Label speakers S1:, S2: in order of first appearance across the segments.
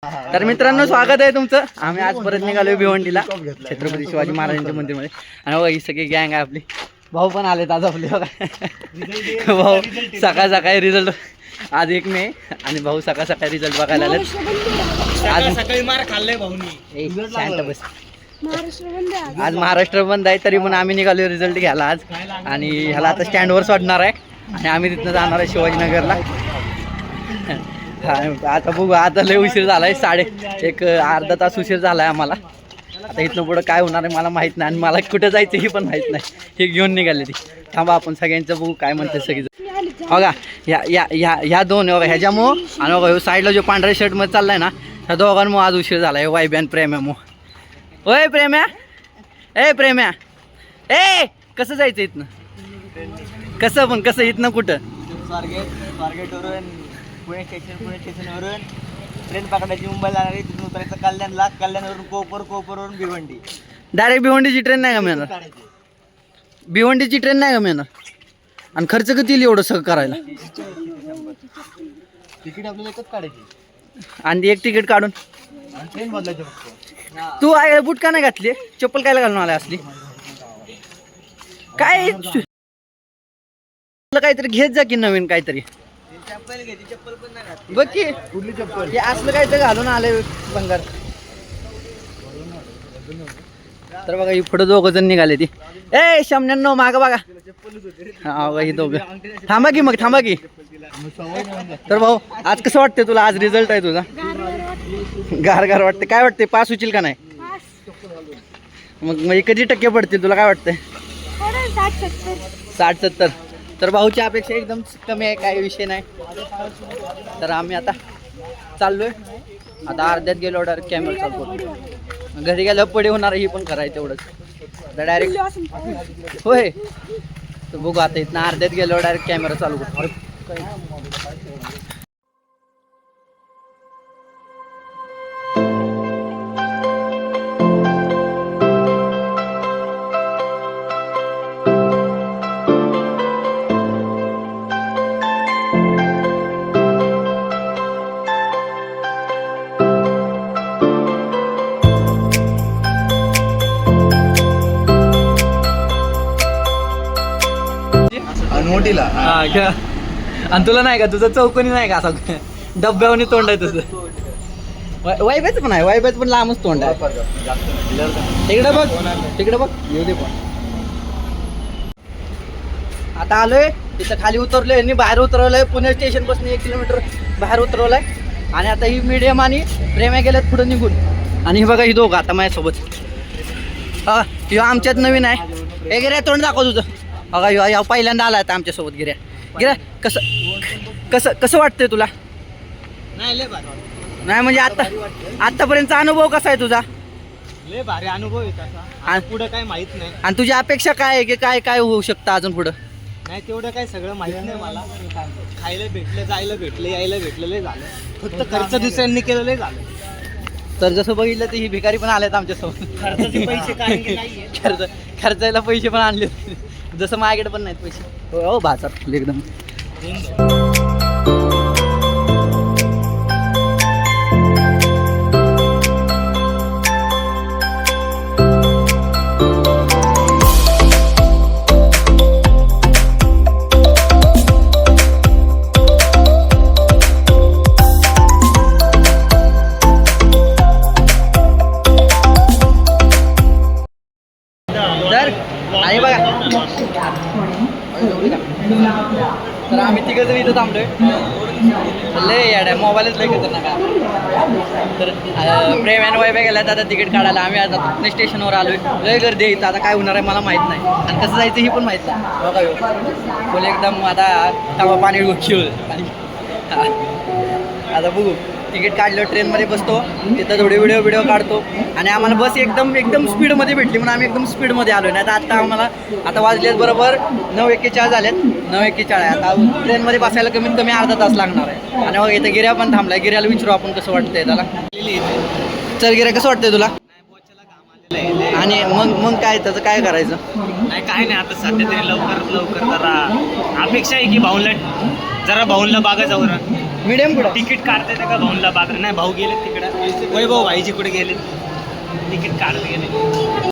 S1: तर मित्रांनो स्वागत आहे तुमचं. आम्ही आज परत निघालोय भिवंडीला छत्रपती शिवाजी महाराजांच्या मंदिरमध्ये. आणि बघा ही सगळी गँग आहे आपली. भाऊ पण आलेत आज आपले बघा. भाऊ सकाळ सकाळी रिझल्ट आज 1 मे आणि भाऊ सकाळ सकाळी रिझल्ट बघायला आलेत. आज
S2: सकाळी मार खाल्लाय भाऊनी.
S1: शांत बस. आज महाराष्ट्र बंद आहे तरी पण आम्ही निघालो रिझल्ट घ्यायला आज. आणि ह्याला आता स्टँडवर सोडणार आहे आणि आम्ही तिथनं जाणार आहे शिवाजीनगरला. आता बघू. आता लय उशीर झाला आहे. एक अर्धा तास उशीर झाला आहे आम्हाला. आता इथनं पुढं काय होणार आहे मला माहीत नाही आणि मला कुठं जायचं ही पण माहीत नाही. हे घेऊन निघाले ती. थांबा आपण सगळ्यांचं बघू काय म्हणते सगळी. बघा ह्या दोन बघा ह्याच्यामुळं आणि बघा साईडला जो पांढऱ्या शर्टमध्ये चाललाय ना ह्या दोघांमुळे आज उशीर झाला आहे. वायब्या आणि प्रेम्यामुळं. ओय प्रेम्या, ए प्रेम्या, ए कसं जायचं इथनं? कसं पण कसं इथनं कुठं?
S2: स्वारगेटवरून पुणे स्टेशनवरून ट्रेन पकडायची मुंबईला जाणार आहे. तिथून उतरायचं कल्याणला, कल्याणवरून कोपरवरून भिवंडी.
S1: डायरेक्ट भिवंडीची ट्रेन नाही का मिळणार? भिवंडीची ट्रेन नाही का मिळणार? आणि खर्च किती येईल एवढं सगळं करायला?
S2: तिकीट आपल्याला एकच काढायची
S1: आणि एक तिकीट काढून
S2: ट्रेन बदलायची फक्त.
S1: तू आहे बूट का नाही घातली? चप्पल कायला घालून आला असली? काय काहीतरी घेत जा की नवीन काहीतरी.
S2: चप्पल घ्यायची, चप्पल पण नाही घातली.
S1: बघ की
S2: कुठली चप्पल?
S1: हे असलं काहीतरी घालून आले बंगार. तर बघा ही पुढे दोघं जण निघाले ती. ए शमन्यांनो मागं बघा. हा बघा ही दोघं. थांबा की मग थांबा की. तर भाऊ आज कसं वाटतंय तुला? आज रिझल्ट आहे तुझा. गार वाटते. काय वाटते पास होशील का नाही? मग किती टक्के पडतील तुला काय वाटतंय? 60-70. तर भाऊच्या अपेक्षा एकदम कमी आहे. काही विषय नाही. तर आम्ही आता चाललोय. आता अर्ध्यात गेलो डायरेक्ट कॅमेरा चालतो. घरी गेल्यावर पडे होणार ही पण करायचं तेवढंच. आता डायरेक्ट होय. तर बघू आता इथनं अर्ध्यात गेलो डायरेक्ट कॅमेरा चालू करतो.
S2: मोठीला
S1: आणि तुला नाही का तुझं चौकोनी नाही का असं डब्यावनी तोंड आहे तुझं? वायब्याच पण आहे. वायब्याच पण लांबच तोंड आहे. तिकडे बघ येऊ दे. पण आता आलोय तिथं खाली उतरलोय. यांनी बाहेर उतरवलंय. पुणे स्टेशन पासून 1 किलोमीटर बाहेर उतरवलंय. आणि आता ही मीडियम आणि प्रेम्या गेल्यात पुढे निघून. आणि ही बघा ही दोघं आता माझ्यासोबत. हा ह्यो आमच्यात नवीन आहे. हे गिऱ्या तोंड दाखव तुझं. बघा ह्यो पहिल्यांदा आला आता आमच्यासोबत. गिऱ्या कसं वाटतंय तुला? नाही म्हणजे आतापर्यंतचा अनुभव कसा आहे तुझा?
S2: लय भारी अनुभव आहे. पुढं काय माहित नाही.
S1: आणि तुझी अपेक्षा काय आहे की काय होऊ शकतं अजून पुढं?
S2: नाही तेवढं काय सगळं माहित नाही मला. खायला भेटलं, जायला भेटलं, यायला भेटलं, लय झालं. फक्त खर्च दुसऱ्यांनी केलेलं झालं.
S1: तर जसं बघितलं तर ही भिकारी पण आल्यात आमच्यासोबत.
S2: खर्चाचे पैसे काय
S1: खर्चायला पैसे पण आणले. जसं माझ्याकडे पण नाहीत पैसे. हो बाजार एकदम. आणि बघा तर आम्ही तिघं जण इथं थांबलोय. लय याड्या मोबाईलच लय खतरनाक आहे. तर प्रेम वायब्या गेल्यात आता तिकीट काढायला. आम्ही आता पुणे स्टेशनवर आलोय. लय गर्दी आहे इथं. आता काय होणार आहे मला माहीत नाही. आणि कसं जायचं ही पण माहीत नाही. बघा बोल एकदम आता तवा पाणी घेऊ. आता बघू. तिकीट काढलं ट्रेनमध्ये बसतो. तिथं थोडे व्हिडिओ काढतो. आणि आम्हाला बस एकदम स्पीडमध्ये भेटली म्हणून आम्ही एकदम स्पीडमध्ये आलो. नाही तर आता आम्हाला आता वाजलेत बरोबर 9:41 झालेत. 9:41 आहे. आता ट्रेनमध्ये बसायला कमीत कमी अर्धा तास लागणार आहे. आणि मग इथं गिऱ्या पण थांबलाय. गिऱ्याला विचारू आपण कसं वाटतंय त्याला. चल गिऱ्या कसं वाटतंय तुला? आणि मग काय त्याचं काय करायचं?
S2: नाही काय नाही. आता सध्या तरी लवकर जरा अपेक्षा आहे की भाऊला जरा बागा जाऊ.
S1: मीडियम कुठं
S3: तिकीट काढते का भाऊनला बाजार नाही भाऊ गेले तिकडे वैभव भाईजी कुठे गेले तिकीट काढत गेले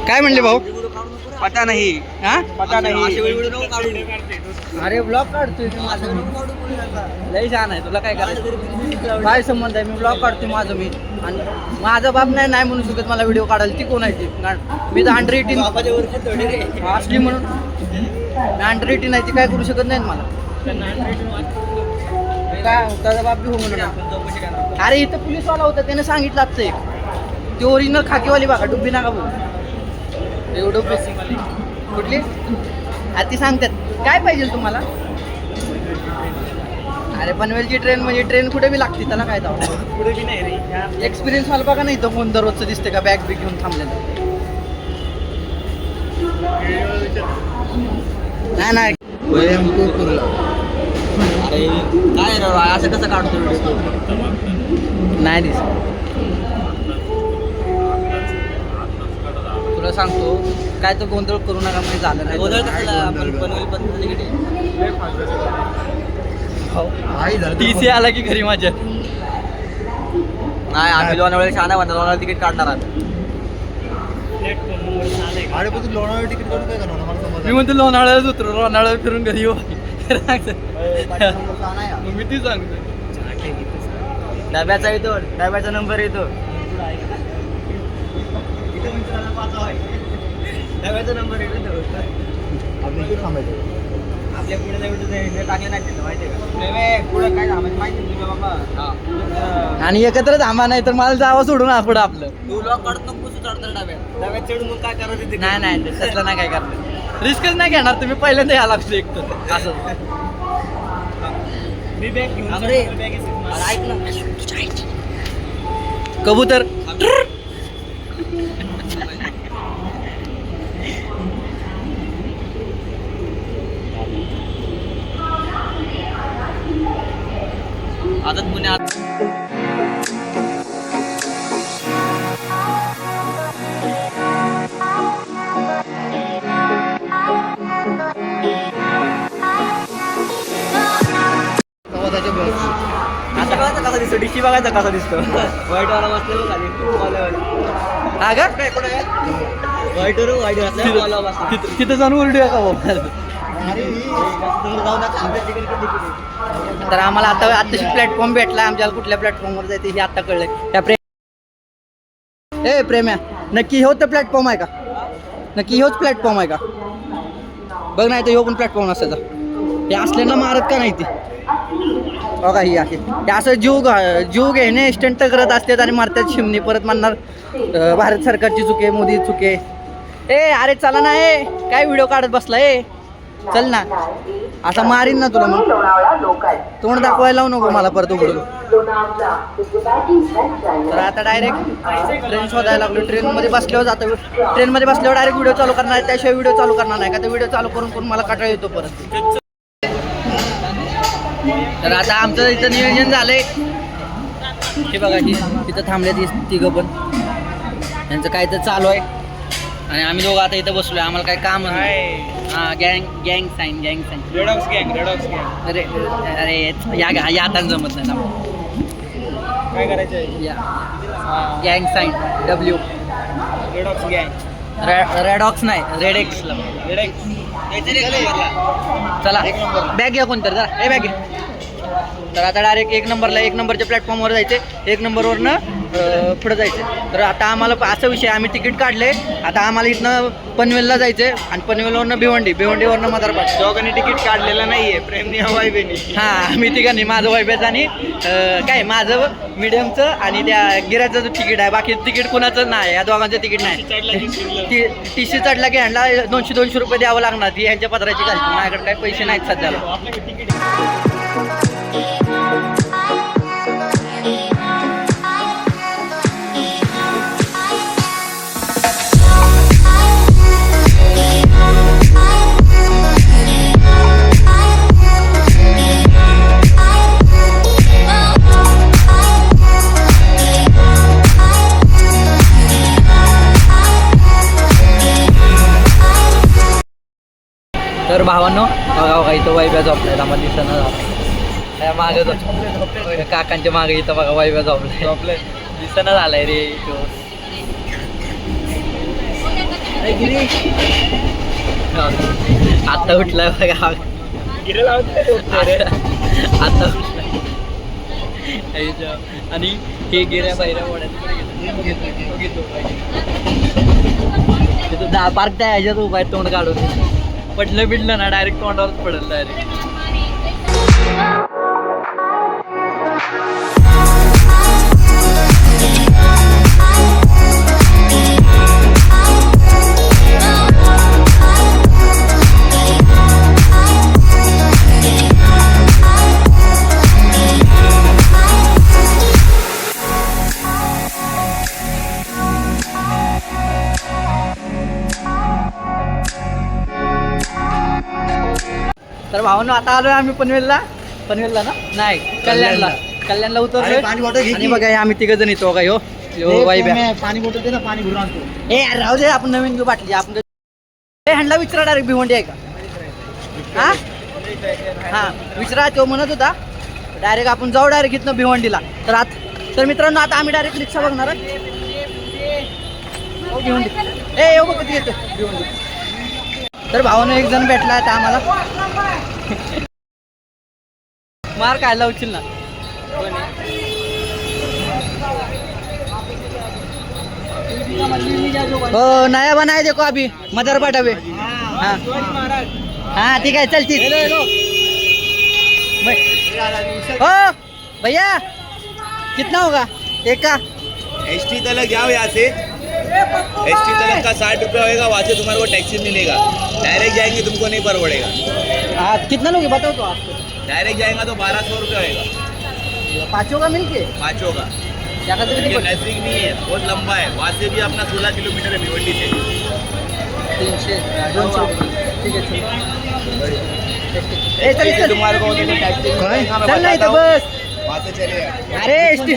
S1: काय म्हणले भाऊ
S3: पता नाही
S1: हा
S3: पता नाही
S1: अरे ब्लॉग काढतोय मी माझं लय छान आहे तुला काय करायचं काय संबंध आहे मी ब्लॉग काढतोय माझं मी आणि माझा बाप नाही म्हणू शकत मला व्हिडिओ काढायला ती कोण आहे ती मी तर अंडर 18 असली म्हणून मी अंडर 18 आहे ती काय करू शकत नाही ना मला काय त्याचा बाप बी हो म्हणून अरे इथं पोलीसवाला होता त्याने सांगितलं आजचं एक ती ओरिजिनल खाकीवाली बघा डुब्बी नका भाऊ एवढं कुठली आता ती सांगतात काय पाहिजे तुम्हाला अरे पनवेलची ट्रेन म्हणजे ट्रेन कुठे बी लागते त्याला काय जाऊ
S3: पुढे बी नाही रे
S1: एक्सपिरियन्स मला बघा नाही तर कोण दररोजचं दिसते का बॅग बी घेऊन थांबलेलं नाही
S2: अरे काय रे असं कसं काढतो
S1: नाही दिसत तुला सांगतो काय तो गोंधळ करू नका म्हणजे झालं नाही
S2: गोंधळ कशाला आपण पनवेल पनवेल तिकडे
S1: TC आला की घरी माझ्या
S2: नाही आम्ही लोणावळा शहाणा म्हणतो लोणावळा तिकीट काढणार आम्ही
S1: मी म्हणतो लोणावळ्याच उतरू लोणावळ्या फिरून घरी येऊ मी ती सांगतो
S2: डब्याचा येतो डब्याचा नंबर येतो डब्याचा नंबर येतो आपल्या पुढे जायचं टाकले नाही तिथं माहिती आहे का पुढे काय थांबायचं माहिती तुझ्या बाबा
S1: आणि एकत्र थांबा नाही तर मला जावं सोडून पुढं आपलं
S2: तू लॉक काढत नको कसं चढतं डब्यात चढून मग काय करायचं ते
S1: नाही तसलं नाही काय करणार रिस्कच नाही घेणार तुम्ही पहिल्यांदा यायला लागतो एक तर असं
S3: मी बॅग घेऊन
S2: अरे,
S3: जातो.
S2: ऐक ना
S1: कबूतर
S2: आता पुण्यात आता बघायचा कसा दिसतो डिशी बघायचा कसा दिसतो व्हाईट वाला बसलेलो खाली
S1: हा का
S2: व्हाईट वर व्हाईट वाला बसला
S1: तिथं जाऊन उलटूया का भाऊ तर आम्हाला आताशी प्लॅटफॉर्म भेटला आमच्याला कुठल्या प्लॅटफॉर्मवर जायचं हे आता कळलंय त्या प्रेम्या नक्की ह्यो तर प्लॅटफॉर्म आहे का नक्की ह्योच प्लॅटफॉर्म आहे का बघ नाही तर ह्यो पण प्लॅटफॉर्म असायचा हे असल्यानं मारत का नाही ती बघा ही आहे हे असं जीव घेणे स्टंट करत असतात आणि मारतात शिमणी परत म्हणणार भारत सरकारची चुके मोदी चुके अरे चला ना काय व्हिडिओ काढत बसला चल ना असा मारीन ना तुला मग तोंड दाखवायला लावू नको मला परत उघडून तर आता डायरेक्ट ट्रेन शोधायला लागलो ट्रेनमध्ये बसल्यावर जातो ट्रेनमध्ये बसल्यावर डायरेक्ट व्हिडिओ चालू करणार आहे त्याशिवाय व्हिडिओ चालू करणार नाही का तर व्हिडिओ चालू करून मला कंटाळा येतो परत तर आता आमचं इथं नियोजन झालंय हे बघा ही तिथं थांबले तिघं पण त्यांचं काय तर चालू आहे आणि आम्ही दोघं आता इथं बसलोय आम्हाला काय काम हां गँग साईन
S3: रेडॉक्स गँग
S1: अरे या आता जमत नाही ना
S3: काय करायचं
S1: या गँग साईन W
S3: रेडॉक्स गँग
S1: रेडॉक्स नाही रेडेक्सला चला बॅग घ्या कोणतरी जरा बॅग घ्या तर आता डायरेक्ट एक नंबरच्या प्लॅटफॉर्मवर जायचे एक नंबरवरनं पुढे जायचं तर आता आम्हाला असा विषय आम्ही तिकीट काढले आता आम्हाला इथनं पनवेलला जायचं आहे आणि पनवेलवरनं भिवंडीवरनं मदारपाट
S3: दोघांनी तिकीट काढलेलं नाहीये प्रेमनी वायबेनी
S1: हां मी तिघांनी माझं वायब्याचं आणि काय माझं मीडियमचं आणि त्या गिराचं जो तिकीट आहे बाकी तिकीट कुणाचं नाही या दोघांचं तिकीट नाही टीसी चढला की ह्यांना 200 रुपये द्यावं लागणार ती ह्यांच्या पत्राची घालते माझ्याकडे काही पैसे नाहीत सध्याला तर भावांनो बघा बघा इथं वायब्या झोपलाय आम्हाला दिसणं झालं त्या मागं झोप काकांच्या मागे इथं बघा वायब्या झोपलाय दिसणं झालाय रे तो आता उठलाय बघा आता उठलाय आणि हे गिऱ्या बाहेर तिथं पार्क त्या ह्याच्यात उभा आहे तोंड काढून पडलं बिडलं ना डायरेक्ट तोंडावरच पडलं डायरेक्ट तर भावांनो आता आलोय आम्ही पनवेलला ना नाही कल्याणला उतरलोय आणि बघा हे आम्ही तिघ जण येतो का ह्यो वाईब्या
S2: पाणी बॉटल दे ना, पाणी भरून आणतो.
S1: ए राहू दे आपण नवीन घेऊ बाटली आपण हँडला विचारा डायरेक्ट भिवंडी आहे का हा विचारा तो म्हणत होता डायरेक्ट आपण जाऊ डायरेक्ट इथनं भिवंडीला तर मित्रांनो आता आम्ही डायरेक्ट रिक्षा बघणार आहे भिवंडी ए येऊ बघ कधी येतो भिवंडी तर भावानं एक जण भेटला आता आम्हाला मार काय लावशील ना हो नया बनाए देखो अभी मदर बटावे हाँ हाँ ठीक है चल ठीक हो भैया कितना होगा एक का
S2: एसटी तलक जाओ यहाँ से, एसटी तलक का 60 रुपया होएगा, वहाँ से तुम्हारे को टैक्सी मिलेगा. डायरेक्ट जाएंगे तुमको नहीं पड़ेगा.
S1: हाँ कितना लोगे बताओ तो आपको
S2: डायरेक्ट जाएगा तो 1200 रुपया होएगा.
S1: पाँचों का मिलके
S2: पाँचों का.
S1: क्या कहते
S2: ये
S1: हैं
S2: नजदीक नहीं है, बहुत लंबा है. वहाँ से भी अपना 16 किलोमीटर है भिवंडी से.
S1: 300 ठीक है चल चल
S2: तुम्हारे को टैक्सी
S1: चल नहीं तो बस
S2: वहाँ से चले.
S1: अरे एसटी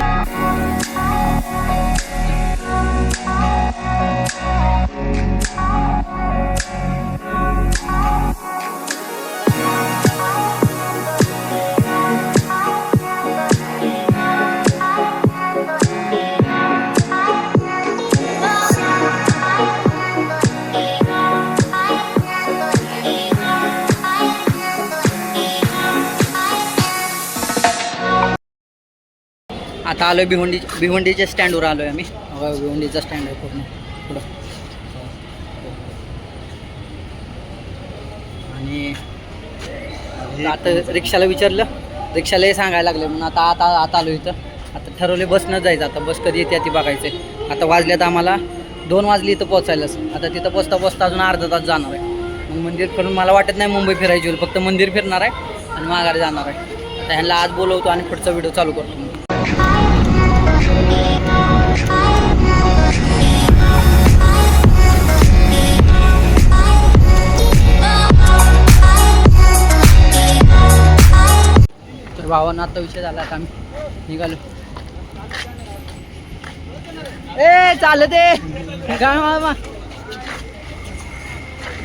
S1: आता आलोय भिवंडीच्या स्टँडवर आलोय आम्ही भिवंडीचा स्टँड आहे पूर्ण पुढं आणि आता रिक्षाला विचारलं रिक्षालाही सांगायला लागले म्हणून आता आलो इथं आता ठरवले बसनं जायचं आता बस कधी येते ती बघायचं आता वाजल्यात आम्हाला 2 वाजले इथं पोचायलाच आता तिथं पोचता अजून अर्धा तास जाणार आहे मग मंदिर फिरून मला वाटत नाही मुंबई फिरायची होईल फक्त मंदिर फिरणार आहे आणि माघारी जाणार आहे आता ह्यांना आज बोलवतो आणि पुढचा व्हिडिओ चालू करतो तर भावांना आता विषय झाला आता आम्ही निघालो ए चालत आहे काय मामा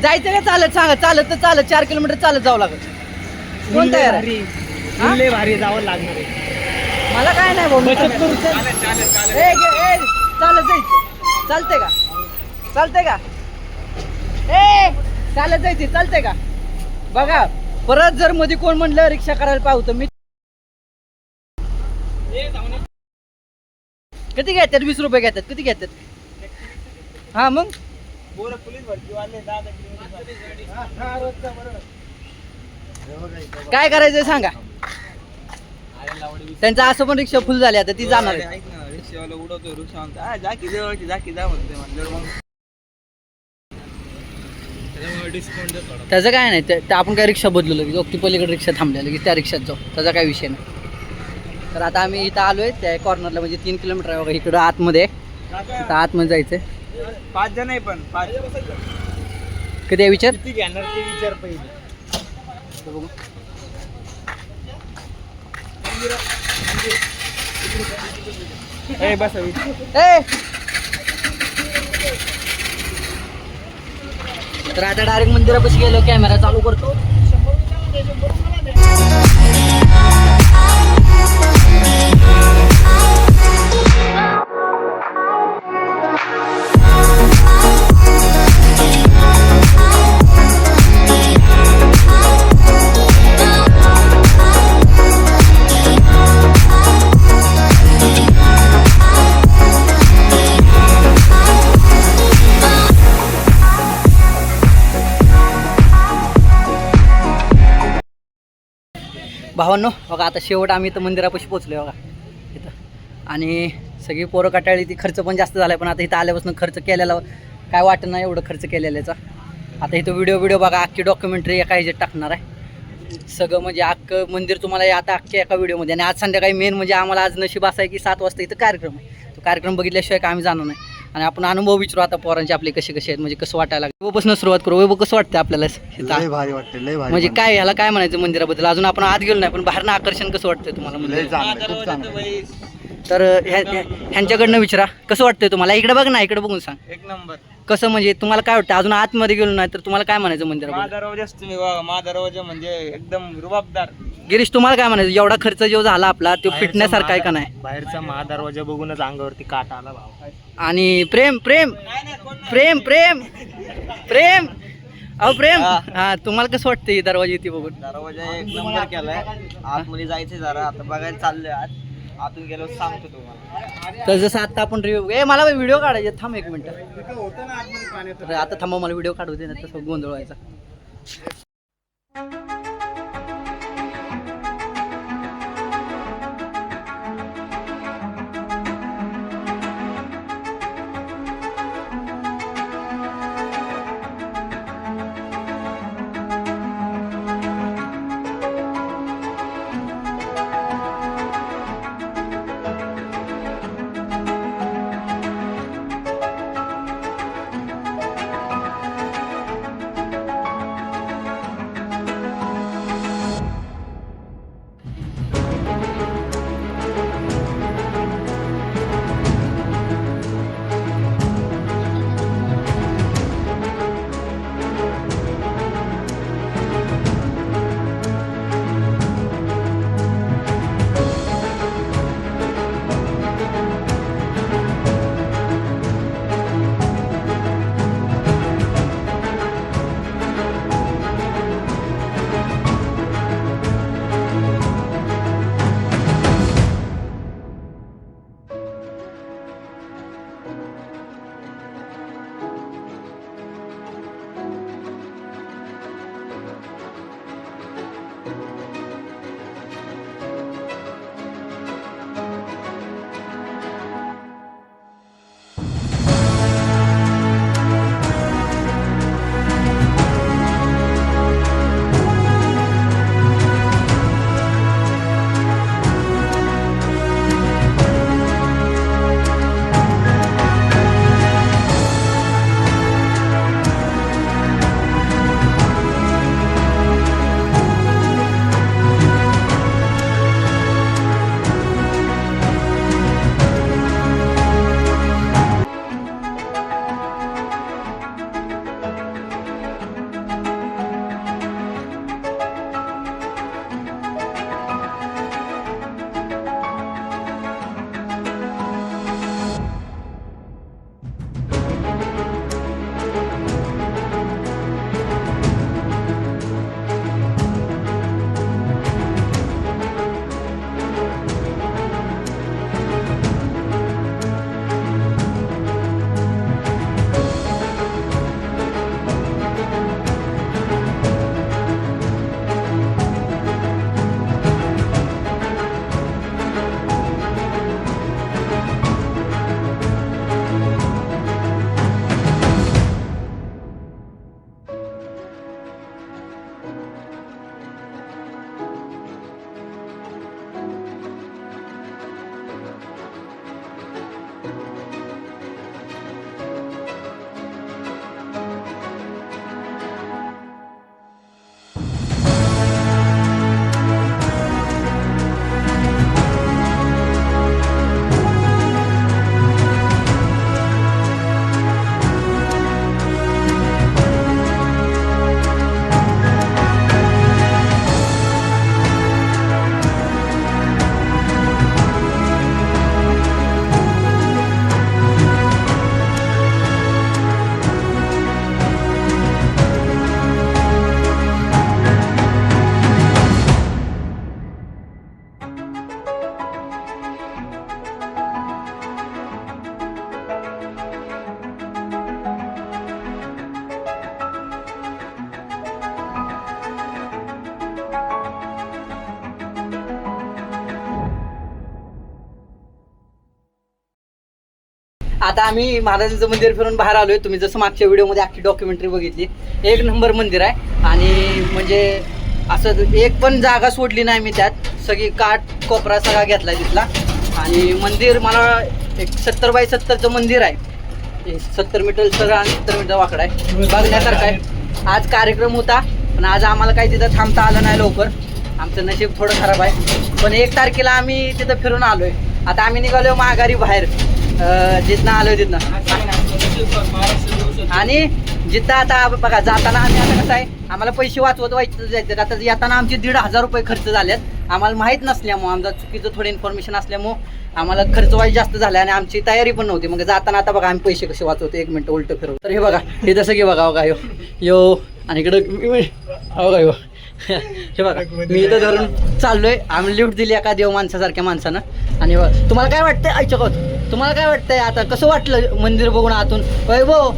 S1: जायचं का चालत सांगा चालत तर चालत 4 किलोमीटर चालत जावं लागत कोण तयार आहे
S3: भारी जावं लागणार आहे
S1: मला काय नाही भाऊ चालत जायचं चालते का ए चालत जायचे चालते का बघा परत जर मध्ये कोण म्हणलं रिक्षा करायला पाहतो मी किती घेतात 20 रुपये घेतात किती घेतात हा मग
S2: पोलीस भरती वाले
S1: काय करायचं सांगा त्यांचं असं पण रिक्षा फुल झाली आता ती जाणार आहे
S2: रिक्षावाला उडवतो रिक्षा जाकी जा म्हणते मग
S1: त्याचं काय नाही ते आपण काय रिक्षा बदलू लगेच ती पलीकडे रिक्षा थांबल्या लगेच त्या रिक्षात जाऊ त्याचा काय विषय नाही तर आता आम्ही इथं आलोय त्या कॉर्नरला म्हणजे 3 किलोमीटर आहे बघा इकडं आतमध्ये इथं आतमध्ये जायचंय
S2: 5 जण आहे पण 5
S1: किती आहे विचार
S2: किती घेणार ते विचार पहिले
S1: बघू
S2: ए बस
S1: ए तर आता डायरेक्ट मंदिरापाशी गेलो, कॅमेरा चालू करतो. भावांनो बघा, आता शेवट आम्ही इथं मंदिरापाशी पोचलोय बघा इथं. आणि सगळी पोरं काटाळी, ती खर्च पण जास्त झाला, पण आता इथं आल्यापासून खर्च केलेला काय वाटत नाही एवढं खर्च केलेल्याचा. आता इथं व्हिडिओ बघा, अख्खी डॉक्युमेंटरी एका ह्याच्यात टाकणार आहे सगळं, म्हणजे अख्खं मंदिर तुम्हाला आता अख्ख्या एका व्हिडिओमध्ये. आणि आज संध्याकाळी मेन म्हणजे आम्हाला आज नशीब असं आहे की 7 वाजता इथं कार्यक्रम आहे. तो कार्यक्रम बघितल्याशिवाय काय आम्ही जाणार नाही. आणि आपण अनुभव विचारू आता पोरांचे आपले कसे आहेत, म्हणजे कसं वाटायला लागलं. वैभवपासून सुरुवात करू. वैभव कसं वाटतं आपल्याला
S2: लय भारी वाटते, लय भारी.
S1: म्हणजे काय ह्याला काय म्हणायचं मंदिराबद्दल, अजून आपण आत गेलो नाही पण बाहेरनं आकर्षण कसं वाटतंय तुम्हाला
S2: लय
S1: मंदिर?
S2: चांगलं, खूप चांगलं.
S1: तर ह्यांच्याकडनं विचारा कसं वाटतंय तुम्हाला. इकडे बघ ना, इकडे बघून सांग
S3: एक नंबर.
S1: कसं, म्हणजे तुम्हाला काय वाटतं, अजून आतमध्ये गेलो नाही तर तुम्हाला काय म्हणायचं मंदिराबद्दल?
S3: दरवाजाच तुम्ही बघा, दरवाजा म्हणजे एकदम रुबाबदार.
S1: गिरीश तुम्हाला काय म्हणायचं, एवढा खर्च जो झाला आपला तो फिटण्यासारखा आहे का नाही?
S3: बाहेरचा महादरवाजा बघूनच अंगावरती काटा आला भाव.
S1: आणि प्रेम प्रेम प्रेम प्रेम प्रेम अहो प्रेम, हा तुम्हाला कसं वाटतं ही दरवाजा इथे बघून?
S2: दरवाजा एक नंबर केलाय. आतमध्ये जायचंय जरा, आता बघायला चाललंय. आतून गेलो सांगतो तुम्हाला.
S1: तर जसं आता आपण रिव्ह्यू मला व्हिडिओ काढायचे, थांब एक मिनिट. तर आता थांबा, मला व्हिडिओ काढू दे, नाही तसं गोंधळ व्हायचा. आता आम्ही महाराजांचं मंदिर फिरून बाहेर आलोय. तुम्ही जसं मागच्या व्हिडिओमध्ये अख्खी डॉक्युमेंटरी बघितली, एक नंबर मंदिर आहे. आणि म्हणजे असं एक पण जागा सोडली नाही मी त्यात, सगळी काठ कोपरा सगळा घेतला तिथला. आणि मंदिर मला एक 70 बाय 70चं मंदिर आहे. 70 मीटर सगळं आणि 70 मीटर वाकडा आहे, बघण्यासारखं आहे. आज कार्यक्रम होता पण आज आम्हाला काही तिथं थांबता आलं नाही लवकर. आमचं नशीब थोडं खराब आहे. पण 1 तारखेला आम्ही तिथं फिरून आलोय. आता आम्ही निघालो माघारी बाहेर, जिथनं आलोय तिथनं. आणि जिथं आता बघा जाताना आम्ही आता कसं आहे, आम्हाला पैसे वाचवत व्हायचं जायचं. आता येताना आमचे 1,500 रुपये खर्च झालेत. आम्हाला माहीत नसल्यामुळं, आमचा चुकीचं थोडं इन्फॉर्मेशन असल्यामुळं आम्हाला खर्च व्हायची जास्त झाला आणि आमची तयारी पण नव्हती. मग जाताना आता बघा आम्ही पैसे कसे वाचवतो. 1 मिनटं उलटं फिरवतो. तर हे बघा, हे जसं की बघा बघा यो आणि इकडं बघा यो हे बघा, मी इथं धरून चाललोय. आम्ही लिफ्ट दिली एका देव माणसासारख्या माणसानं. आणि तुम्हाला काय वाटतंय ऐकत, तुम्हाला काय वाटतंय आता, कसं वाटलं मंदिर बघून आतून? वैभव,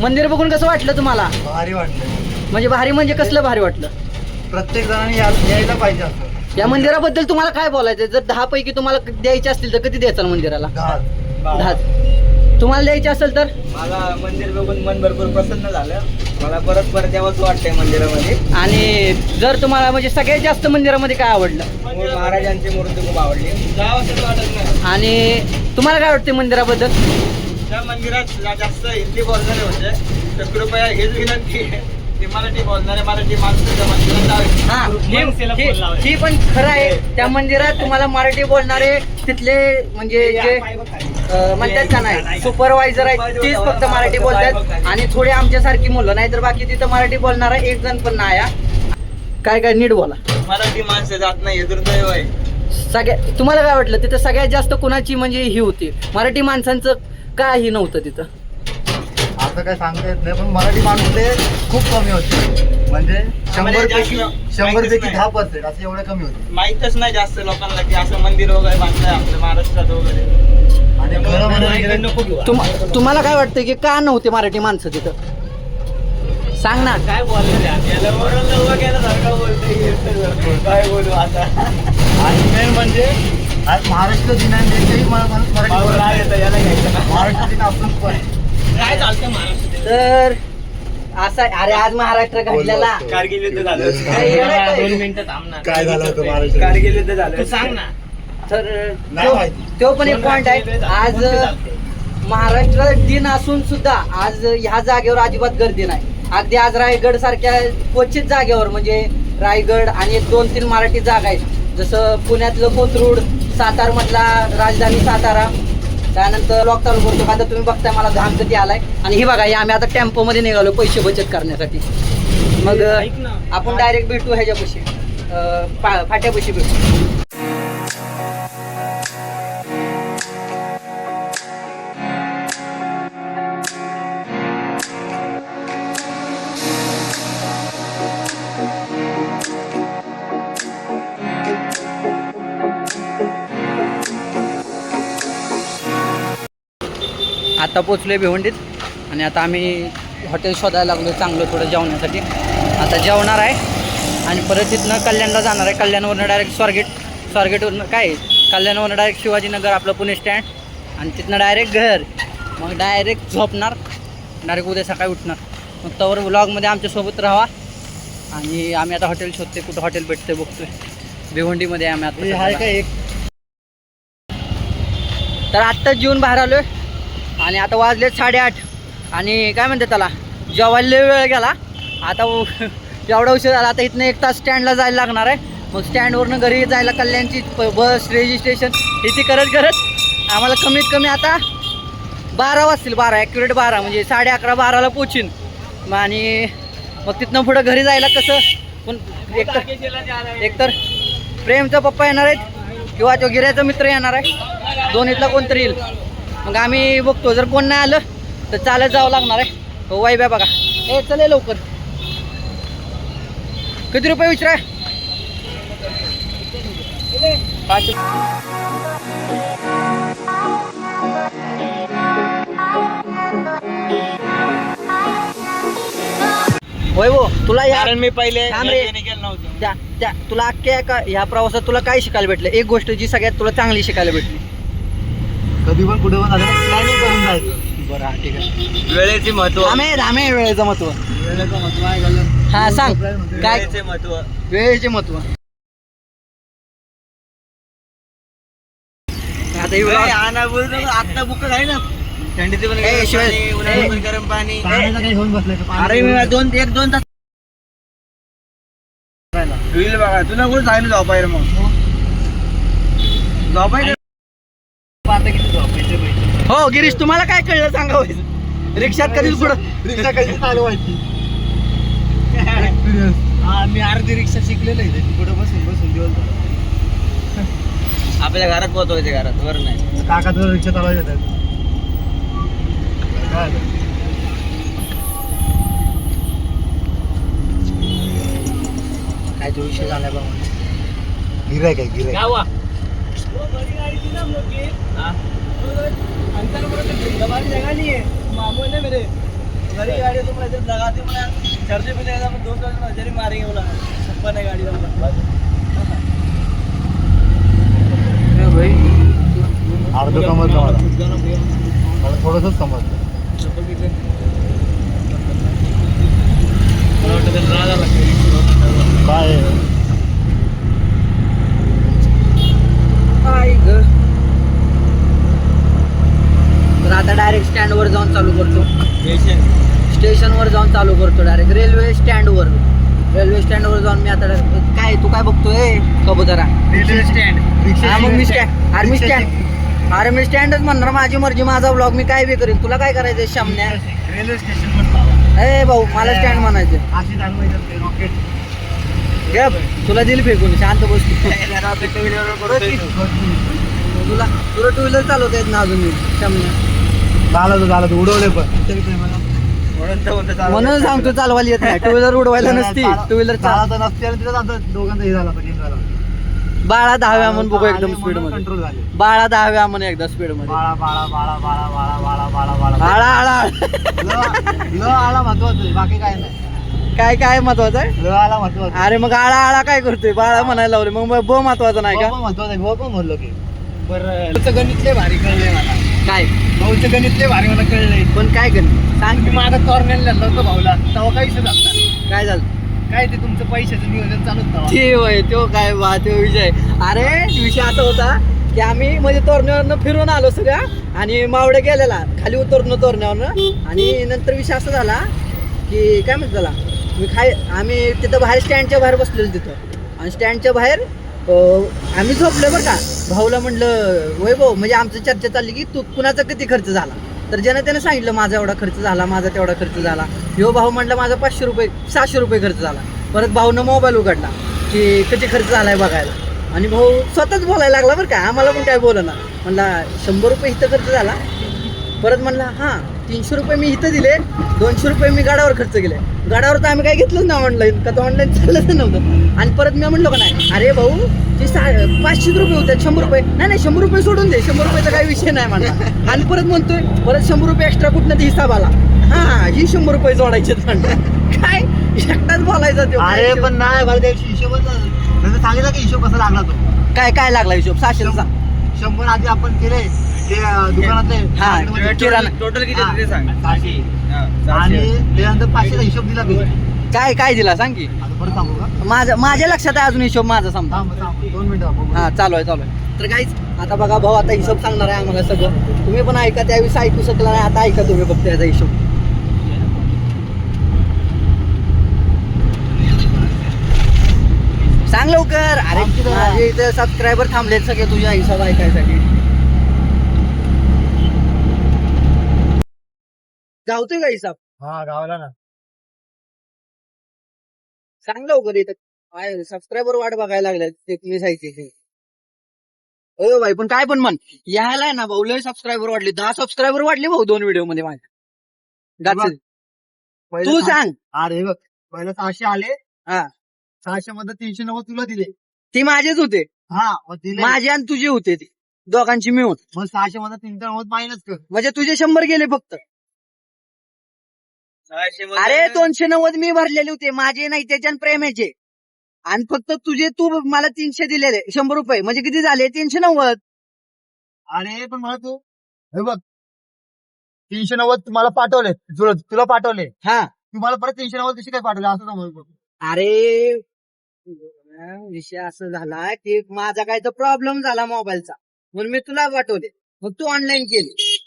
S1: मंदिर बघून कसं वाटलं तुम्हाला?
S2: भारी वाटलं.
S1: म्हणजे भारी म्हणजे कसलं भारी वाटलं?
S2: प्रत्येक जणांनी यायला पाहिजे असं.
S1: या मंदिराबद्दल तुम्हाला काय बोलायचं? जर 10 पैकी तुम्हाला द्यायचे असतील तर किती द्यायचं मंदिराला?
S2: 10.
S1: तुम्हाला द्यायचे असेल तर?
S2: मला मंदिर बघून मन भरपूर प्रसन्न झालं. मला परत यावंच वाटतंय मंदिरामध्ये.
S1: आणि जर तुम्हाला म्हणजे सगळ्यात जास्त मंदिरामध्ये काय आवडलं?
S2: महाराजांची मूर्ती खूप आवडली. जावंसं वाटत नाही.
S1: आणि तुम्हाला काय वाटते मंदिराबद्दल?
S2: त्या मंदिरात जास्त हिंदी बोलणारे होते, तर कृपया हेच विनंती आहे की मराठी बोलणारे मराठी माणसं त्या मंदिरात जावे.
S1: हा, ही पण खरं आहे. त्या मंदिरात तुम्हाला मराठी बोलणारे तिथले म्हणजे जे म्हणतात का नाही, सुपरवायझर आहेत तीच फक्त मराठी बोलतात. आणि थोडे आमच्यासारखी मुलं, नाही तर बाकी तिथं मराठी बोलणारा एक जण पण नाही. काय नीट बोला.
S2: मराठी माणसं जात नाही, हे दुर्दैव आहे.
S1: तुम्हाला काय वाटलं तिथं सगळ्यात जास्त कोणाची म्हणजे ही होती? मराठी माणसांचं काही नव्हतं तिथं.
S4: असं काय सांगता येत नाही, पण मराठी माणसं खूप कमी होते. म्हणजे 100पैकी 10% असं एवढं कमी होते.
S2: माहीतच नाही जास्त लोकांना की असं मंदिर वगैरे बांधलंय आपल्या महाराष्ट्रात वगैरे.
S4: आणि खरं म्हणजे
S1: तुम्हाला काय वाटतं की का नव्हते मराठी माणसं तिथं? सांग ना.
S2: काय काय बोलू आता.
S4: आणि मेन म्हणजे आज महाराष्ट्र दिनानिमित्तही महाराष्ट्र दिन असून पण
S2: काय चालतं महाराष्ट्रात?
S1: तर असं अरे आज महाराष्ट्र घडलेला
S2: कारगिल युद्ध झालं.
S3: 2 मिनिटं थांबणार.
S4: काय झालं होतं महाराष्ट्र?
S2: कारगिल युद्ध झालं.
S3: तू सांग ना.
S1: तर
S4: नाही माहिती.
S1: तो पण एक पॉइंट आहे. आज महाराष्ट्र दिन असून सुद्धा आज ह्या जागेवर अजिबात गर्दी नाही. अगदी आज रायगड सारख्या क्वचित जागेवर, म्हणजे रायगड आणि 2-3 मराठी जागा आहेत. जसं पुण्यातलं कोथरूड, सातारा मधला राजधानी सातारा, त्यानंतर लॉक चालू करतो. आता तुम्ही बघताय मला घाम किती आलाय. आणि ही बघा, आम्ही आता टेम्पोमध्ये निघालो पैसे बचत करण्यासाठी. मग आपण डायरेक्ट भेटू ह्याच्यापाशी, फाट्यापाशी भेटू. आता पोचलोय भिवंडीत आणि आता आम्ही हॉटेल शोधायला लागलो चांगलं थोडं जेवण्यासाठी. आता जेवणार आहे आणि परत तिथनं कल्याणला जाणार आहे. कल्याणवरनं डायरेक्ट स्वारगेटवरनं काय कल्याणवरनं डायरेक्ट शिवाजीनगर आपलं पुणे स्टँड आणि तिथनं डायरेक्ट घर. मग डायरेक्ट झोपणार, डायरेक्ट उद्या सकाळी उठणार. मग तवर व्लॉगमध्ये आमच्यासोबत राहा. आणि आम्ही आता हॉटेल शोधते, कुठं हॉटेल भेटते बघतोय. भिवंडीमध्ये आम्ही आता
S4: काय एक
S1: तर आत्ताच जेवून बाहेर आलो आहे आणि आता वाजले 8:30. आणि काय म्हणते त्याला जेवायला वेळ गेला. आता एवढा उशीर झाला. आता इथनं 1 तास स्टँडला जायला लागणार आहे. मग स्टँडवरनं घरी जायला कल्याणची बस रजिस्ट्रेशन इथे करत आम्हाला कमीत कमी आता 12 वाजतील. 12 ॲक्युरेट 12 म्हणजे 11:30-12ला पोचीन. आणि मग तिथनं पुढं घरी जायला कसं पण एकतर प्रेमचा पप्पा येणार आहेत किंवा तो गिऱ्याचा मित्र येणार आहे. दोन्हीतला कोणतरी येईल. मग आम्ही बघतो, जर कोण नाही आलं तर चालत जावं लागणार आहे. हो वाई बाय बघा, ए चले लवकर. किती रुपये विचारा? 5. होय हो, तुला
S2: कारण मी पहिले
S1: थांब रे.
S2: गेलो नव्हतो.
S1: तुला अख्ख्या ह्या प्रवासात तुला काय शिकायला भेटलं? एक गोष्ट जी सगळ्यात तुला चांगली शिकायला भेटली.
S4: कधी पण कुठे पण झालं प्लॅनिंग करून जायचं.
S1: बरं हा ठीक आहे.
S2: वेळेचे महत्व
S1: रामे वेळेचं महत्व.
S4: वेळेचं महत्व आहे घालून.
S1: हा सांग काय
S2: वेळेचे महत्व.
S1: वेळेचे महत्व. आता ही vlog-
S2: बोलतो आता बुक आहे ना थंडीचे पण
S1: ए,
S2: गरम
S1: शिवाय-
S2: पाणी, उन्हाळ्यात पण गरम पाणी.
S4: पाण्याचं काही घेऊन बसलं का? पाणी
S2: अरे मी
S4: घेऊन
S2: 2 तास होईल बघा. तुला कुठं सांगितलं झोपायला मग झोपायला.
S4: आता किती झोपायचे पैसे?
S1: हो गिरीश तुम्हाला काय कळलं सांगा रिक्षात कधीच पुढं
S4: रिक्षा कशी चालवायची एक्सपिरियन्स. हा मी अर्धी रिक्षा शिकलेलो आहे पुढे बसून बसून दिवसभर.
S2: आपल्या घरात पोहोचवायचे घरात वर नाही.
S4: काका तुला रिक्षा चालवायची होत्या. काय झालं?
S1: काय तो विषय झालाय बाबा.
S4: गिऱ्हाईक आहे गिऱ्हाईक.
S3: गावा
S2: घरी गाड़ी तुम जब लगाते बोला चर्चे पे जाएगा हम 2 साल में नजर ही मारेंगे बोला छप्पन है गाड़ी
S4: अर्ध समजलं मला थोडंसंच समजलं. काय आहे?
S1: तर आता डायरेक्ट स्टँड वर जाऊन चालू करतो.
S2: स्टेशन
S1: स्टेशन वर जाऊन चालू करतो डायरेक्ट रेल्वे स्टँड वर. रेल्वे स्टँड वर जाऊन मी आता काय तू काय बघतोय कबुतरा.
S4: Railway stand.
S1: हा मग मी स्टँड अरे मी स्टँड अरे मी स्टँडच म्हणणार. माझी मर्जी माझा ब्लॉग मी काय बी करेन. तुला काय करायचंय शामण्या.
S4: रेल्वे स्टेशन वर
S1: ए भाऊ मला स्टँड म्हणायचं.
S4: अशी चालवायचं रॉकेट.
S1: गप तुला दिली फेकून शांत बस तू. तुला तुला टू व्हीलर चालवता येत ना अजून मी शामण्या.
S4: झालं तर उडवले पण
S1: म्हणून सांगतो चालवायला येत नाही. टू व्हीलर उडवायला नसती. टू व्हीलर
S4: चालत नसते आणि तिथं आमचं दोघांचा हे झाला गेम झाला.
S1: बाळा 10व्या म्हणून बघू एकदम स्पीड मध्ये.
S4: कंट्रोल झाले.
S1: बाळा 10व्या म्हणून एकदा स्पीड मध्ये.
S4: बाळा बाळा बाळा बाळा बाळा बाळा बाळा बाळा
S1: आळा आळा
S4: ल आला महत्वाचं आहे, बाकी काय नाही.
S1: काय काय महत्वाचं आहे.
S4: ल आला महत्वाचं.
S1: अरे मग आळा आळा काय करतोय. बाळा म्हणायला लावले मग ब महत्वाचं नाही का.
S4: महत्वाचं आहे पण म्हणलो की
S3: बरं गणितले भारी कळले मला.
S1: काय
S3: भाऊचं गणितले भारी मला कळलंय.
S1: पण काय कर सांग
S3: मी
S1: की.
S3: माझा टॉर्नेल झालं होतं भाऊला तेव्हा काही विषय झाला.
S1: काय झालं
S3: काय ते तुमचं पैशाचं नियोजन चालू होतं तेव्हा.
S1: ते होय तो काय बा तो विषय. अरे विषय असा होता की आम्ही म्हणजे तोरण्यावरनं फिरून आलो सगळ्या आणि मावडे गेलेला खाली उतरलो तोरण्यावरनं. आणि नंतर विषय असा झाला की काय म्हणतो त्याला आम्ही तिथं बाहेर स्टँडच्या बाहेर बसलेलो तिथं. आणि स्टँडच्या बाहेर आम्ही झोपलो बरं का. भाऊला म्हटलं वैभव म्हणजे आमची चर्चा चालली की तू कुणाचा किती खर्च झाला. तर ज्यानं त्यानं सांगितलं माझा एवढा खर्च झाला माझा तेवढा खर्च झाला. ह्यो भाऊ म्हटलं माझा 500 रुपये 600 रुपये खर्च झाला. परत भाऊनं मोबाईल उघडला की किती खर्च झालाय बघायला. आणि भाऊ स्वतःच बोलायला लागला बरं का. आम्हाला पण काय बोलना. म्हणला 100 रुपये इथं खर्च झाला. परत म्हणला हां 300 रुपये मी इथं दिले 200 रुपये मी गाड्यावर खर्च केले. गाड्यावर तर आम्ही काय घेतलंच ना ऑनलाईन का तर ऑनलाईन चाललंच नव्हतं. आणि परत मी म्हणलो का नाही अरे भाऊ ते 500 रुपये होते 100 रुपये नाही 100 रुपये सोडून दे 100 रुपयाचा काही विषय नाही म्हणला. आणि परत म्हणतोय परत 100 रुपये एक्स्ट्रा कुठनं ते हिसाब आला. हा ही 100 रुपये जोडायचे म्हणतात. काय एकटाच बोलायचा तो.
S4: अरे पण नाही मला त्या हिशोबच सांगितलं की हिशोब कसा लागला तो.
S1: काय काय लागला हिशोब 600 चा.
S4: 100 आधी आपण केले ते दुकानातले.
S1: हा, किराणा.
S2: टोटल किती होते ते सांग.
S4: 600.
S2: हा,
S4: आणि
S2: 600.
S4: त्यानंतर 500चा हिशोब दिला मी.
S1: काय काय दिला सांग की.
S4: आता परत सांगू का?
S1: माझ्या लक्षात आहे अजून हिशोब माझा समजा.
S4: थांब 2 मिनिटं बघू.
S1: हा चालू आहे. तर काहीच आता बघा भाऊ आता हिशोब सांगणार आहे आम्हाला सगळं. तुम्ही पण ऐका त्यावेळेस ऐकू शकला नाही. आता ऐका तुम्ही फक्त याचा हिशोब. सांग लवकर. अरे माझे इथे सबस्क्रायबर थांबलेत सगळे तुझ्या हिशोब ऐकायसाठी. गावतोय का हिसाब.
S4: हा गावाला ना.
S1: सांग लवकर इथं सबस्क्रायबर वाट बघायला लागल्यात 21 हो भाई. पण काय पण म्हण यायला आहे ना भाऊ लय सबस्क्रायबर वाढले. 10 सबस्क्रायबर वाढले भाऊ 2 व्हिडिओ मध्ये माझ्या.
S4: पहिलं
S1: तू
S4: सा-
S1: सांग.
S4: अरे बघ पहिलं 600 आले.
S1: हा
S4: 600 मध्ये 390 तुला दिले.
S1: ते माझेच होते.
S4: हा मग दिले.
S1: माझे आणि तुझे होते ते दोघांची मिळून.
S4: मग 600 मध्ये 390 मायनस कर.
S1: म्हणजे तुझे 100 गेले फक्त.
S2: 600 मध्ये-
S1: अरे 290 मी भरलेले होते माझे नाही त्याच्यान प्रेमाचे. आणि फक्त तुझे तू मला 300 दिलेले 100 रुपये म्हणजे किती झाले 390.
S4: अरे पण मला तू हे बघ 390 तुम्हाला पाठवले, तुला पाठवले,
S1: हा
S4: तुम्हाला परत 390 कशी काय पाठवले असं समज बघ.
S1: अरे विषय असं झाला की माझा काय तर प्रॉब्लेम झाला मोबाईलचा म्हणून मी तुला पाठवले मग तू ऑनलाईन केली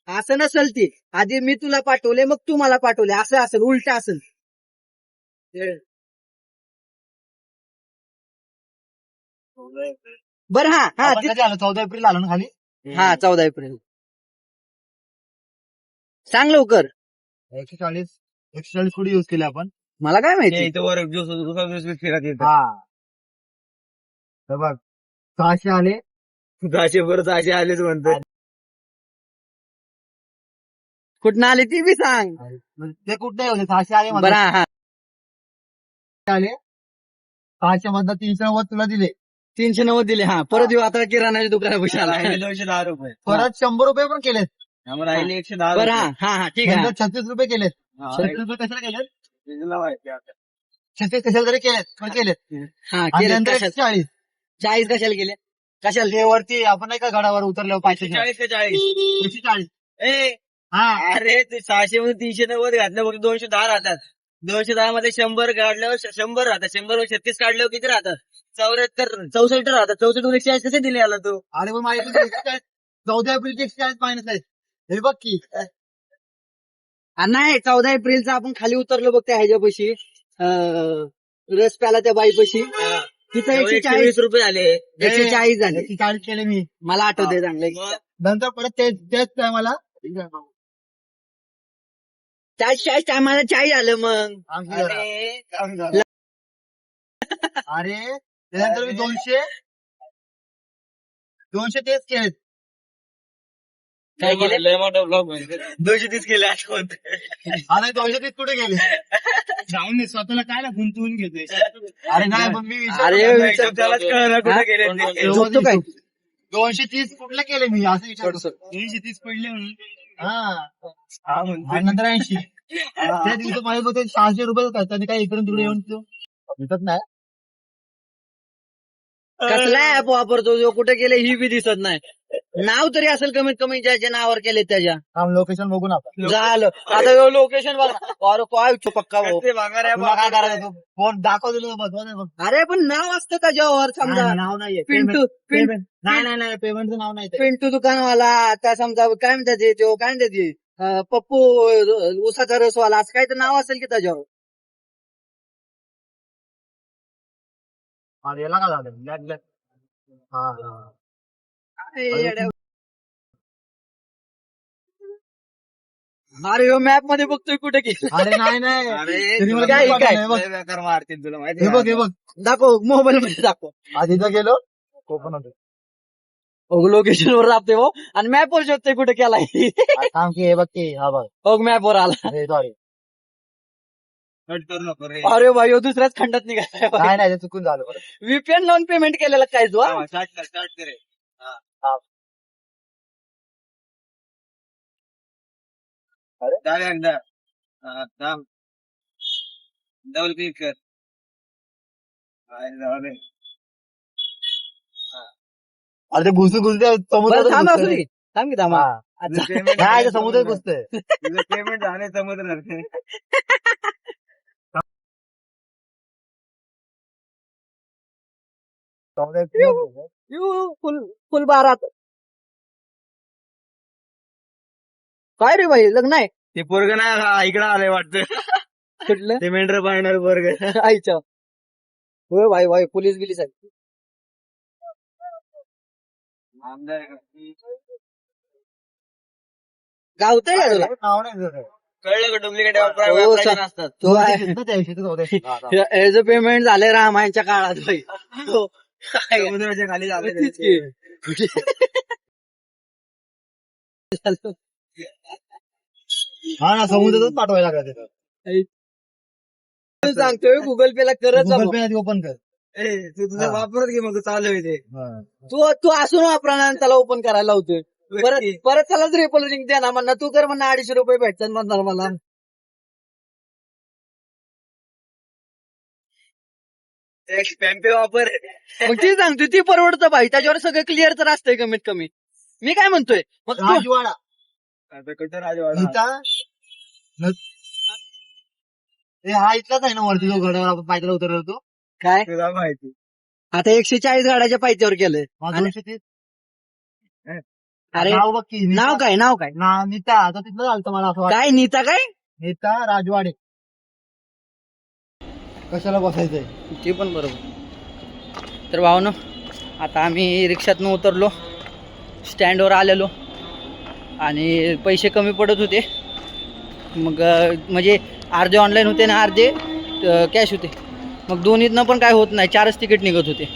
S1: असं नसेल ती आधी मी तुला पाठवले मग तू मला पाठवले असं असेल उलट असेल बर हा हा
S4: आपण कधी आलो 14 एप्रिल आलो ना खाली.
S1: हा 14 एप्रिल सांग लवकर
S4: 140 कुठे युज केले आपण.
S1: मला काय माहिती
S3: इथं वर दिवस फिरत येतं
S4: हा हे बघ 600 आले.
S3: 600 आलेच म्हणतो
S1: कुठं आले ती बी सांग
S4: ते कुठे नाही होते 600 आले
S1: बरं
S4: मला
S1: हा
S4: आले. 600 मधनं 390 तुला दिले.
S1: 390 दिले हा परत येऊ आता किराणाच्या दुकानापाशी आला
S3: राहिले 210 रुपये
S4: परत 100 रुपये पण केलेत.
S3: आम्हाला राहिले 110
S1: बरं
S3: रुपये.
S1: हा हा हा ठीक आहे
S4: 36 रुपये केलेत.
S3: हा,
S4: 36 रुपये कशाला केलेत.
S3: तुला माहिती आहे आता.
S4: 36 कशाला तरी केलेत पण केलेत.
S1: हा
S4: आणि
S1: केलं
S4: नंतर
S1: कशाला
S4: 140
S1: चाळीस कशाला गेले कशाला
S4: ते वरती आपण नाही का गडावर उतरल्यावर पाचशे
S3: 40 का 40
S4: 140
S3: ए
S4: हा
S3: अरे ते 600 मध्ये 390 घातलं फक्त 210 राहतात 210 मध्ये 100 काढल्यावर 100 राहतात 100 वर 36 काढल्यावर किती राहतात 74 64 राहतात 64 वर 140 कसे दिले याला तू
S4: अरे पण माझ्या 14 एप्रिलचे 140 मायनस आहे. हे बघ की
S1: नाही 14 एप्रिलचा आपण खाली उतरलो बघ त्या ह्याच्यापाशी रस प्याला त्या बाईपाशी तिथं 140
S3: रुपये झाले
S1: 140 झाले
S4: 140 केले मी.
S1: मला आठवते चांगलं
S4: नंतर परत तेच टायमाला
S1: 40 टायमाला 40 आलं मग
S4: अरे त्यानंतर मी 200 तेच केलेत.
S1: काय केलं?
S3: 230 केले आठवत
S4: आणि 230 कुठे गेले.
S3: जाऊन दे स्वतःला काय ना गुंतवून घेतोय
S4: अरे नाही पण मी
S1: अरे
S4: विचार
S3: त्यालाच कळलं कुठे गेले ते.
S1: झोपतो काय
S4: 230 कुठले केले मी असं विचारतो.
S3: 230 पडले म्हणून
S4: हा आणि नंतर 80 त्या दिवशी माझे बघते 600 रुपये त्यांनी काय इकडून तिकडे येऊन भेटत नाही.
S1: कसला ऍप वापरतो जो कुठे गेले ही बी दिसत नाही नाव तरी असेल कमीत कमी ज्याच्या नावावर केले त्याच्या
S4: लोकेशन बघून आपण
S1: झालं आता लोकेशन बघा अरे काय पक्का भाऊ
S3: ते भांगार
S4: तुला काय करायचं फोन दाखव दिलं बघ.
S1: अरे पण नाव असतं त्याच्यावर समजा
S4: नाव नाहीये
S1: पिंटू
S4: पेमेंट नाही पेमेंटचं नाव नाही ते.
S1: पिंटू दुकानवाला आता समजा काय म्हणतात ते, तो काय म्हणतात ते, पप्पू उसाचा रसवाला असं काही तर नाव असेल की त्याच्यावर
S4: अरे याला काय झालं ब्लॅक हा
S1: अरे मॅप मध्ये बघतोय कुठे गेला
S4: अरे नाही
S3: अरे
S4: तरी मला
S1: काय-
S4: काय
S1: काय?
S4: हे बघ
S3: बेकार मारतील तुला माहिती
S4: हे बघ हे बघ
S1: दाखव मोबाईल मध्ये दाखव
S4: आधी इथं गेलो कोकण होतो
S1: लोकेशन वर राहते हो आणि मॅप वर शोधतोय कुठे केलाय
S4: सांग की हे बघ की हा बघ
S1: हो मॅप वर आला
S4: अरे सॉरी
S3: कट करू नको रे
S1: अरे भाई हो दुसऱ्याच खंडात निघाला
S4: नाही नाही ते चुकून झालं बरं.
S1: व्हीपीएन लावून पेमेंट केलेलं काय तू हा?
S3: स्टार्ट करे डबल क्लिक कर
S4: अरे ते घुसू
S1: बरं
S4: समुद्रात
S1: थांब असू दे थांब की थांबा अच्छा.
S4: नाही ते समुद्रात घुसतंय.
S3: तुझं पेमेंट झाले समुद्र
S1: फुल फुल बारात काय रे भाई लग्न आहे
S3: ते पोरग नाही इकडं आलंय वाटतं
S1: कुठलं
S3: ते मेंढर पाहणार पोरग
S1: आईच्या होय भाई भाई पोलीस बिलीस आहे गावतंय का तुला
S4: नाव नाही दिलं.
S3: कळलं का डुप्लिकेट
S1: हो,
S3: असतात
S1: तू आहे
S4: ना त्या दिवशी जाऊ दे. हा, हा.
S1: याचं पेमेंट झालंय रामायणच्या काळात भाई हो.
S3: समुद्राच्या खाली झालं
S1: तेच की.
S4: हा ना समुद्रातच पाठवायला लागला तिथं.
S1: तू सांगतोय गुगल पे ला करत जा
S4: गुगल
S1: भाऊ.
S4: पे आधी ओपन कर.
S3: तू तुझं
S4: हा.
S3: वापरत घे मग चालू आहे ते
S4: हा.
S1: तू तू असून वापरा त्याला ओपन करायला लावतोय परत परत त्यालाच रिपोर्टिंग द्या ना म्हणणार तू कर म्हणणार 250 रुपये भेटतात म्हणणार मला
S3: स्पॅम पे वापर
S1: मग ती सांगतोय ती परवडतं भाई त्याच्यावर सगळं क्लिअर तर असतंय कमीत कमी मी काय म्हणतोय मग तू
S4: राजवाडा
S3: आता कुठं राजवाडा
S4: इथं हा इथलाच आहे ना वरती जो गडावर आपण पायथ्याला उतरलो होतो.
S1: काय
S3: तुला माहिती
S1: आता 140 गाड्याच्या पायथ्यावर केलंय
S4: हा,
S1: आणि-
S4: 230.
S1: अरे
S4: नाव बघ की
S1: नाव काय
S4: नीता आता तिथलं झालं मला असं वाटतं.
S1: काय नीता काय
S4: नीता राजवाडे. कशाला बसायचंय?
S1: ते पण बरोबर. तर भावनो आता आम्ही रिक्षातनं उतरलो, स्टँडवर आलेलो आणि पैसे कमी पडत होते. मग म्हणजे अर्धे ऑनलाईन होते ना अर्धे कॅश होते. मग दोन्हीतनं पण काय होत नाही, 4च तिकीट निघत होते.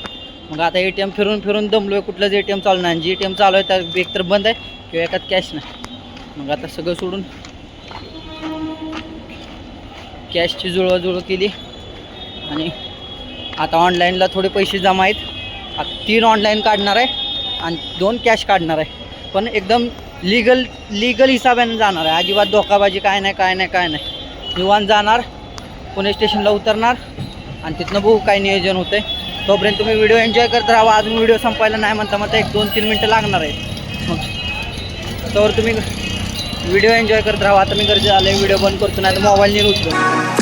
S1: मग आता ATM फिरून फिरून दमलो आहे, कुठलंच ATM चालू नाही. जी ATM चालू आहे त्या एक तर बंद आहे किंवा एकात कॅश नाही. मग आता सगळं सोडून कॅशची जुळवाजुळव केली आणि आता ऑनलाईनला थोडे पैसे जमा आहेत. आता 3 ऑनलाईन काढणार आहे आणि 2 कॅश काढणार आहे. पण एकदम लिगल हिसाबाने जाणार आहे. अजिबात धोकाबाजी काय नाही. निवांत जाणार, पुणे स्टेशनला उतरणार आणि तिथनं बघू काय नियोजन होतं आहे. तोपर्यंत तुम्ही व्हिडिओ एन्जॉय करत राहा. अजून व्हिडिओ संपायला नाही म्हणता 1-2-3 मिनटं लागणार आहेत. मग त्यावर तुम्ही व्हिडिओ एन्जॉय करत राहा. आता मी गरजेचं झालं व्हिडिओ बंद करतो, नाही तर मोबाईल नेऊन उचलतो.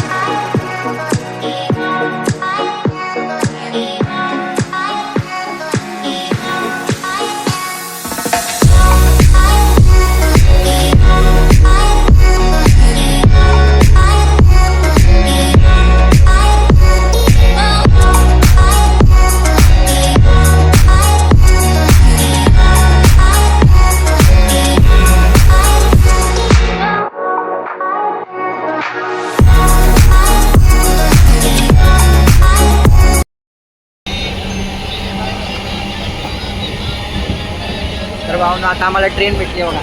S1: तर भावना आता आम्हाला ट्रेन भेटली बघा,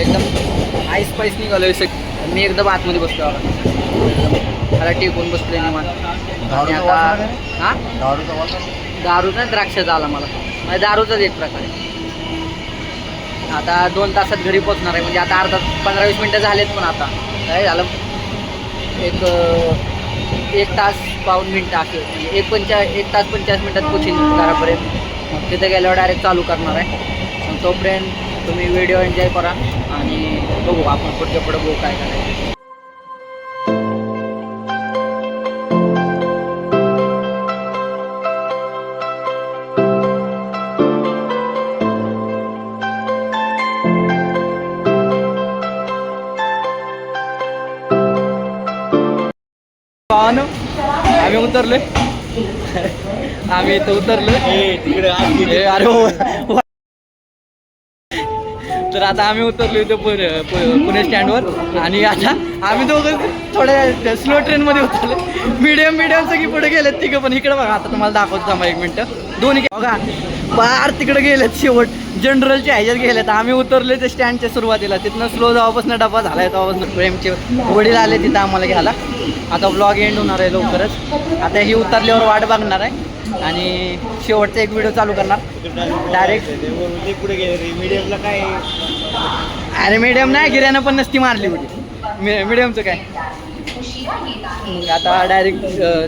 S1: एकदम आईस पाईस निघालो आहे. मी एकदम आतमध्ये बसलो बघा, मला टेकून बसले निवांत. आणि आता हां दारूचा द्राक्षाचा आला मला दारूचाच एक प्रकारे. आता 2 तासात घरी पोचणार आहे. म्हणजे आता अर्धा 15-20 मिनटं झालेत. पण आता काय झालं एक तास 52 मिनटं असेल, म्हणजे 1 तास 50 मिनटात पोचीन घरापर्यंत. मग तिथे गेल्यावर डायरेक्ट चालू करणार आहे. मग तोपर्यंत तुम्ही व्हिडिओ एन्जॉय करा आणि बघू आपण पुढे बघू काय करायचं. आम्ही उतरलोय आम्ही इथं उतरलोय. अरे हो. तर आता आम्ही उतरलो इथं पुणे स्टँडवर आणि आता आम्ही दोघं थोड्या स्लो ट्रेनमध्ये उतरलो. मीडियम सगळी पुढे गेलेत तिघं पण. इकडे बघा आता तुम्हाला दाखवतो थांबा 1 मिनटं. दोन्ही बघा बाहेर तिकडे गेलेत शेवट जनरलच्या ह्याच्यात गेलेत. आम्ही उतरले ते स्टँडच्या सुरुवातीला. तिथनं स्लो जेव्हापासून डबा झाला आहे तेव्हापासून प्रेमचे वडील आले तिथं आम्हाला घ्यायला. आता ब्लॉग एंड होणार आहे लवकरच. आता ही उतरल्यावर वाट बघणार आहे आणि शेवटचा एक व्हिडिओ चालू करणार डायरेक्ट.
S3: पुढे गेले मीडियमला काय
S1: अरे मीडियम नाही, गिऱ्यानं पण नसती मारली होती. मीडियमचं काय आता डायरेक्ट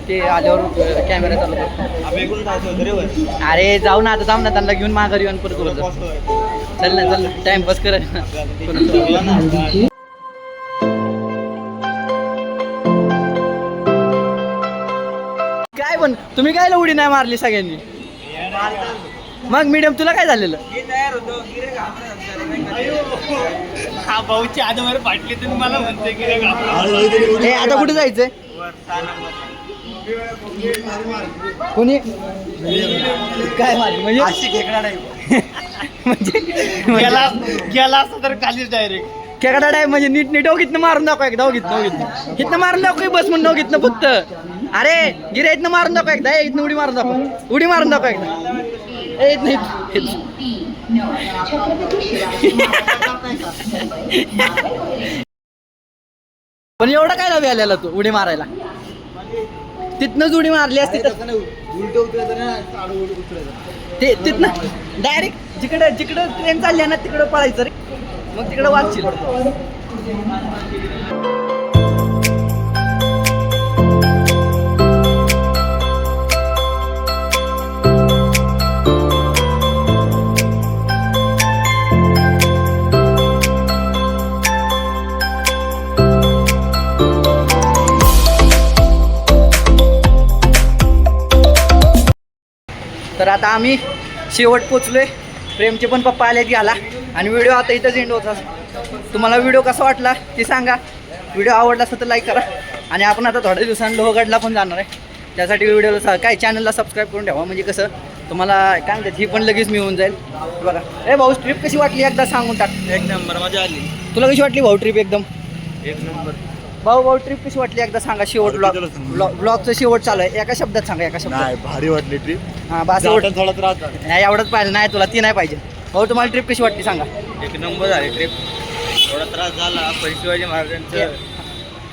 S1: ते आल्यावर कॅमेरा चालू करतो. अरे जाऊ ना आता, जाऊ ना त्यांना घेऊन माघारी येऊन परत बोलतो. चल ना टाइमपास कर. काय पण तुम्ही काय उडी नाही मारली सगळ्यांनी? मग मीडियम तुला काय झालेलं?
S3: हा भाऊची आजवर फाटली तुम्ही मला म्हणते
S1: आता कुठे जायचंय? कोणी काय मारली म्हणजे
S4: अशी खेकडा नाही.
S1: म्हणजे
S3: गेला असं तर खालीच डायरेक्ट.
S1: खेकडा टाईप म्हणजे नीट ओगीतनं मारून दाखव एकदा. इथनं मारून दाखव बस म्हणून ओगीतनं फक्त. अरे गिऱ्या इथनं मारून दाखव एकदा. इथनं उडी मारून दाखव एकदा. पण एवढं काय लावी आलेला तू उडी मारायला? तिथनंच उडी मारली असती
S4: उलट
S1: ते तिथनं डायरेक्ट जिकडं ट्रेन चालली ना तिकडं पळायचं रे. मग तिकडं वाचशील. तर आता आम्ही शेवट पोचलोय. प्रेमचे पण पप्पा आले की आला आणि व्हिडिओ आता इथंच एंड होता. तुम्हाला व्हिडिओ कसा वाटला ते सांगा. व्हिडिओ आवडला असेल तर लाईक करा आणि आपण आता थोड्या दिवसांनी लोहगडला पण जाणार आहे. त्यासाठी व्हिडिओला काय चॅनलला सबस्क्राईब करून ठेवा, म्हणजे कसं तुम्हाला काय म्हणतात ही पण लगेच मिळून जाईल. बघा ए भाऊ ट्रिप कशी वाटली एकदा सांगून टाक.
S3: एक नंबर मजा आली.
S1: तुला कशी वाटली भाऊ ट्रिप एकदम?
S3: एक नंबर.
S1: भाऊ ट्रिप कशी वाटली एकदा सांगा. शेवट ब्लॉगचं शेवट चालू आहे, एका शब्दात सांगा. एका शब्दात.
S4: नाही भारी वाटली ट्रिप.
S1: हां बस
S4: थोडा त्रास झाला.
S1: नाही एवढंच पाहिजे, नाही तुला ती नाही पाहिजे. भाऊ तुम्हाला ट्रिप कशी वाटली सांगा.
S3: एक नंबर झाली ट्रिप. थोडा त्रास झाला पण शिवाजी महाराजांचं.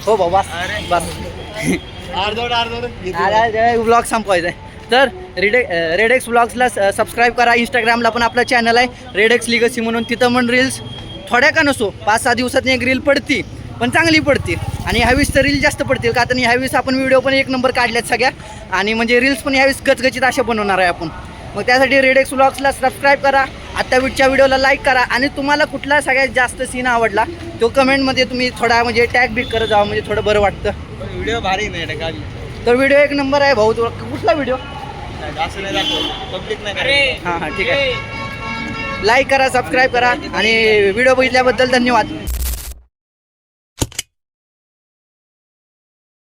S1: हो भाऊ बस
S3: अरे.
S1: बस
S4: अर्धवट
S1: ब्लॉग संपवायचा आहे. तर रेडेक्स ब्लॉग्सला सबस्क्राईब करा. इंस्टाग्रामला पण आपलं चॅनल आहे रेडेक्स लिगसी म्हणून. तिथं पण रील्स थोड्या का नसो 5-6 दिवसात एक रील पडती, पण चांगली पडते. आणि ह्यावेळेस तर रील जास्त पडतील का तर ह्यावेळेस आपण व्हिडिओ पण एक नंबर काढल्यात सगळ्या. आणि म्हणजे रील्स पण ह्यावेळेस गचगचीत अशा बनवणार आहे आपण. मग त्यासाठी रेडेक्स ब्लॉग्सला सबस्क्राईब करा. आत्ता व्हिडिओला लाईक करा. आणि तुम्हाला कुठला सगळ्यात जास्त सीन आवडला तो कमेंटमध्ये तुम्ही थोडा म्हणजे टॅग बिग करत जावा, म्हणजे थोडं बरं वाटतं.
S3: व्हिडिओ भारी नाही काढली.
S1: तर व्हिडिओ एक नंबर आहे भाऊ. तुला कुठला व्हिडिओ?
S3: असं नाही दाखवलं पब्लिक नाही.
S1: हां ठीक आहे. लाईक करा, सबस्क्राईब करा आणि व्हिडिओ बघितल्याबद्दल धन्यवाद.